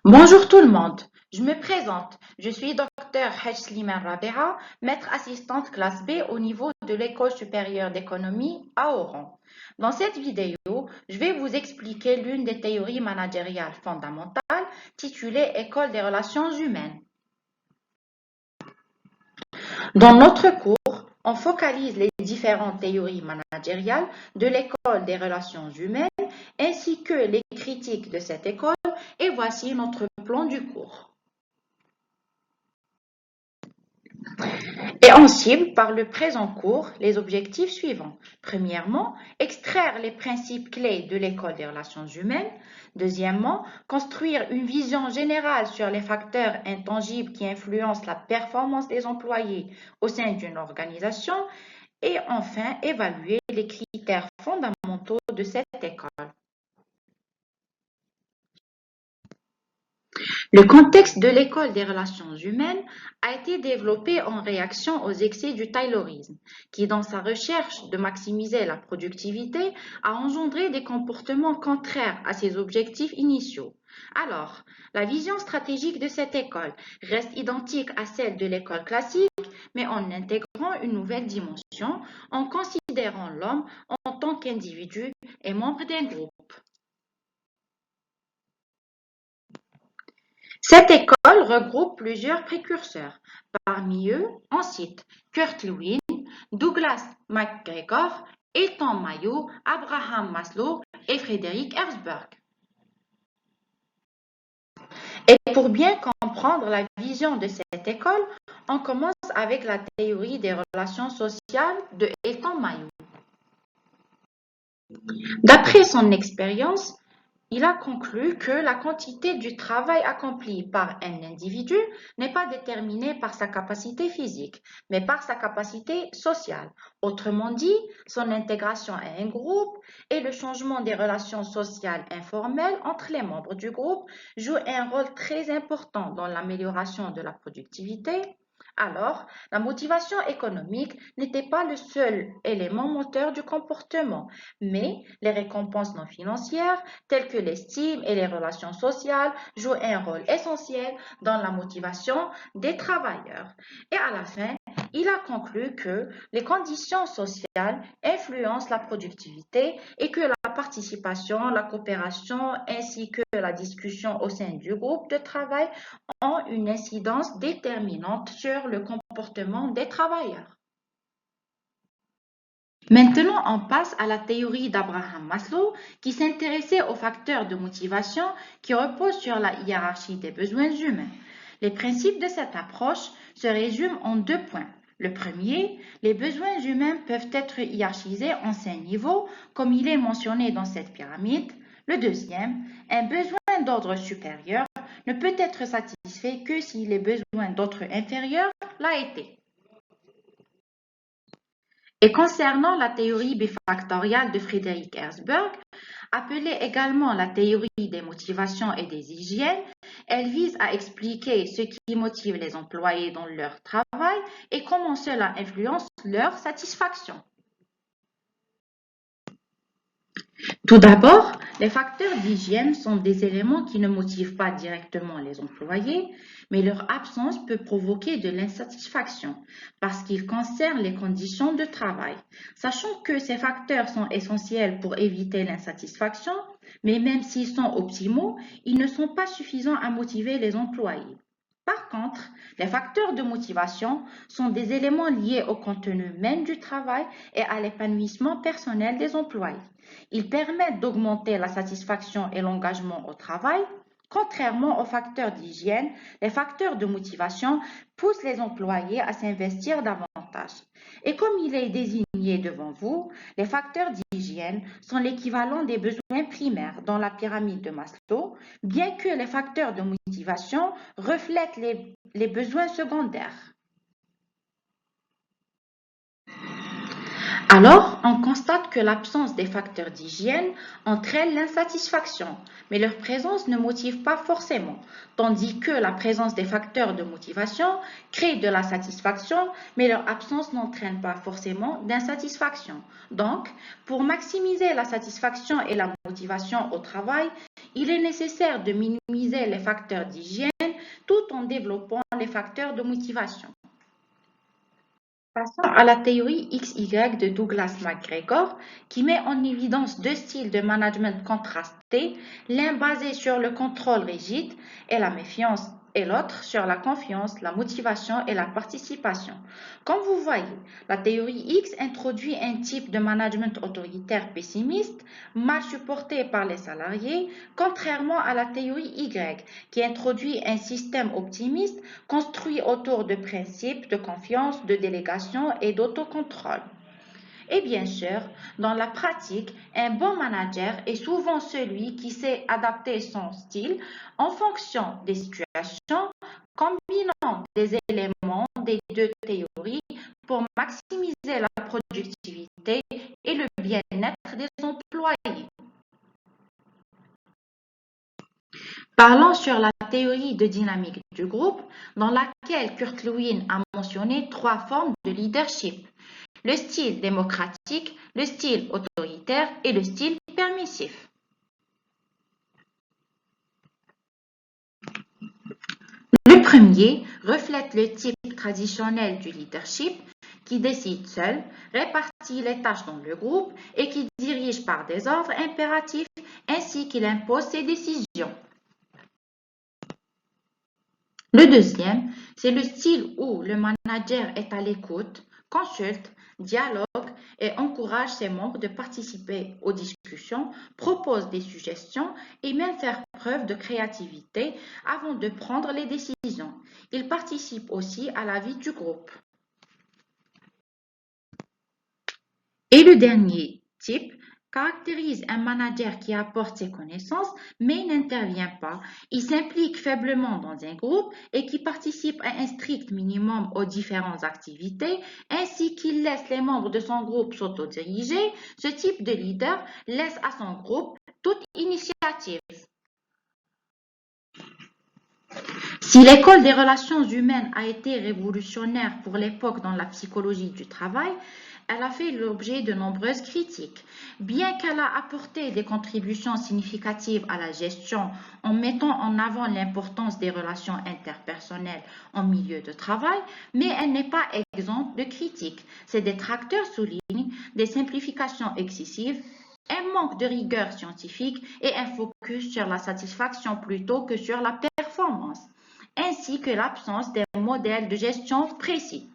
Bonjour tout le monde, je me présente. Je suis Dr Haj Slimane Rabea, maître assistante classe B au niveau de l'École supérieure d'économie à Oran. Dans cette vidéo, je vais vous expliquer l'une des théories managériales fondamentales titulée École des relations humaines. Dans notre cours, on focalise les différentes théories managériales de l'école des relations humaines ainsi que les critiques de cette école et voici notre plan du cours. Et on cible par le présent cours les objectifs suivants. Premièrement, extraire les principes clés de l'école des relations humaines. Deuxièmement, construire une vision générale sur les facteurs intangibles qui influencent la performance des employés au sein d'une organisation. Et enfin, évaluer les critères fondamentaux de cette école. Le contexte de l'école des relations humaines a été développé en réaction aux excès du taylorisme, qui, dans sa recherche de maximiser la productivité, a engendré des comportements contraires à ses objectifs initiaux. Alors, la vision stratégique de cette école reste identique à celle de l'école classique, mais en intégrant une nouvelle dimension, en considérant l'homme en tant qu'individu et membre d'un groupe. Cette école regroupe plusieurs précurseurs. Parmi eux, on cite Kurt Lewin, Douglas MacGregor, Ethan Mayo, Abraham Maslow et Frédéric Herzberg. Et pour bien comprendre la vision de cette école, on commence avec la théorie des relations sociales de Ethan Mayo. D'après son expérience, il a conclu que la quantité du travail accompli par un individu n'est pas déterminée par sa capacité physique, mais par sa capacité sociale. Autrement dit, son intégration à un groupe et le changement des relations sociales informelles entre les membres du groupe jouent un rôle très important dans l'amélioration de la productivité. Alors, la motivation économique n'était pas le seul élément moteur du comportement, mais les récompenses non financières, telles que l'estime et les relations sociales, jouent un rôle essentiel dans la motivation des travailleurs. Et à la fin, il a conclu que les conditions sociales influencent la productivité et que la participation, la coopération ainsi que la discussion au sein du groupe de travail ont une incidence déterminante sur le comportement des travailleurs. Maintenant, on passe à la théorie d'Abraham Maslow qui s'intéressait aux facteurs de motivation qui reposent sur la hiérarchie des besoins humains. Les principes de cette approche se résument en 2 points. Le premier, les besoins humains peuvent être hiérarchisés en 5 niveaux, comme il est mentionné dans cette pyramide. Le deuxième, un besoin d'ordre supérieur ne peut être satisfait que si les besoins d'ordre inférieur l'ont été. Et concernant la théorie bifactoriale de Frédéric Herzberg, appelée également la théorie des motivations et des hygiènes, elle vise à expliquer ce qui motive les employés dans leur travail et comment cela influence leur satisfaction. Tout d'abord, les facteurs d'hygiène sont des éléments qui ne motivent pas directement les employés, mais leur absence peut provoquer de l'insatisfaction parce qu'ils concernent les conditions de travail. Sachant que ces facteurs sont essentiels pour éviter l'insatisfaction, mais même s'ils sont optimaux, ils ne sont pas suffisants à motiver les employés. Par contre, les facteurs de motivation sont des éléments liés au contenu même du travail et à l'épanouissement personnel des employés. Ils permettent d'augmenter la satisfaction et l'engagement au travail. Contrairement aux facteurs d'hygiène, les facteurs de motivation poussent les employés à s'investir davantage. Et comme il est désigné devant vous, les facteurs d'hygiène sont l'équivalent des besoins primaires dans la pyramide de Maslow, bien que les facteurs de motivation reflètent les besoins secondaires. Alors, on constate que l'absence des facteurs d'hygiène entraîne l'insatisfaction, mais leur présence ne motive pas forcément, tandis que la présence des facteurs de motivation crée de la satisfaction, mais leur absence n'entraîne pas forcément d'insatisfaction. Donc, pour maximiser la satisfaction et la motivation au travail, il est nécessaire de minimiser les facteurs d'hygiène tout en développant les facteurs de motivation. Passons à la théorie XY de Douglas McGregor, qui met en évidence deux styles de management contrastés, l'un basé sur le contrôle rigide et la méfiance, et l'autre sur la confiance, la motivation et la participation. Comme vous voyez, la théorie X introduit un type de management autoritaire pessimiste, mal supporté par les salariés, contrairement à la théorie Y, qui introduit un système optimiste construit autour de principes de confiance, de délégation et d'autocontrôle. Et bien sûr, dans la pratique, un bon manager est souvent celui qui sait adapter son style en fonction des situations, combinant des éléments des deux théories pour maximiser la productivité et le bien-être des employés. Parlons sur la théorie de dynamique du groupe, dans laquelle Kurt Lewin a mentionné trois formes de leadership: le style démocratique, le style autoritaire et le style permissif. Le premier reflète le type traditionnel du leadership qui décide seul, répartit les tâches dans le groupe et qui dirige par des ordres impératifs ainsi qu'il impose ses décisions. Le deuxième, c'est le style où le manager est à l'écoute, consulte, dialogue et encourage ses membres de participer aux discussions, propose des suggestions et même faire preuve de créativité avant de prendre les décisions. Il participe aussi à la vie du groupe. Et le dernier type caractérise un manager qui apporte ses connaissances mais n'intervient pas. Il s'implique faiblement dans un groupe et qui participe à un strict minimum aux différentes activités ainsi qu'il laisse les membres de son groupe s'autodiriger. Ce type de leader laisse à son groupe toute initiative. Si l'école des relations humaines a été révolutionnaire pour l'époque dans la psychologie du travail, elle a fait l'objet de nombreuses critiques. Bien qu'elle a apporté des contributions significatives à la gestion en mettant en avant l'importance des relations interpersonnelles en milieu de travail, mais elle n'est pas exempte de critiques. Ses détracteurs soulignent des simplifications excessives, un manque de rigueur scientifique et un focus sur la satisfaction plutôt que sur la performance, ainsi que l'absence d'un modèle de gestion précis.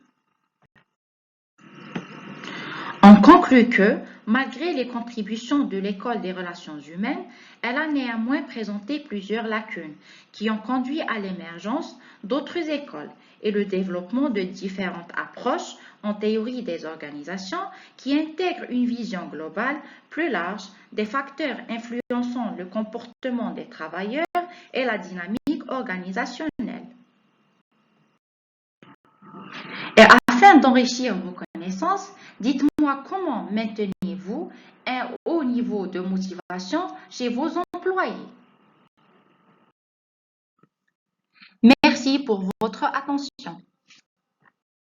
On conclut que, malgré les contributions de l'école des relations humaines, elle a néanmoins présenté plusieurs lacunes qui ont conduit à l'émergence d'autres écoles et le développement de différentes approches en théorie des organisations qui intègrent une vision globale plus large des facteurs influençant le comportement des travailleurs et la dynamique organisationnelle. Et afin d'enrichir vos connaissances, dites-moi comment maintenez-vous un haut niveau de motivation chez vos employés. Merci pour votre attention.